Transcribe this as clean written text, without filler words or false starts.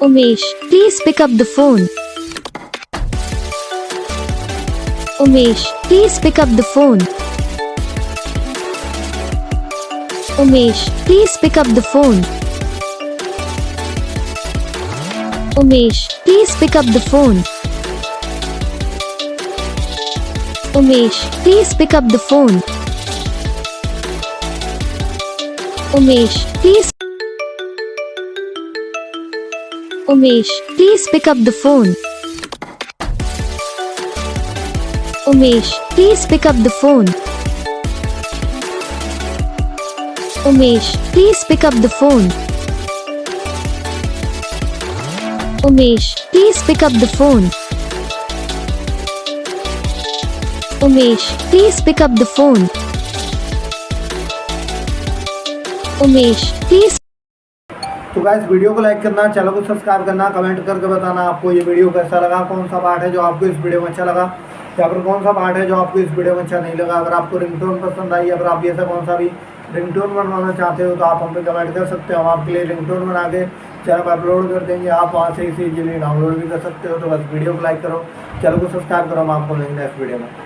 Umesh, please pick up the phone. Umesh, please pick up the phone. Umesh, please pick up the phone. Umesh, please pick up the phone. Umesh, please pick up the phone. Umesh, please. Umesh, please pick up the phone. Umesh, please pick up the phone. Umesh, please pick up the phone. Umesh, please pick up the phone. Umesh, please pick up the phone. Umesh, please. तो guys video को like करना, channel को subscribe करना, comment करके बताना आपको ये video कैसा लगा, कौन सा पार्ट है जो आपको इस वीडियो में अच्छा लगा या फिर कौन सा पार्ट है जो आपको इस वीडियो में अच्छा नहीं लगा। अगर आपको रिंगटोन पसंद आई, अगर आप ऐसा कौन सा भी रिंगटोन बनवाना चाहते हो तो आप हम पे कमेंट कर सकते हो। हम आपके लिए रिंगटोन बना के चैनल पर अपलोड कर देंगे, आप वहाँ से इसे इजीली डाउनलोड भी कर सकते हो। तो बस वीडियो को लाइक करो, चैनल को सब्सक्राइब करो, हम आपको मिलेंगे नेक्स्ट वीडियो में।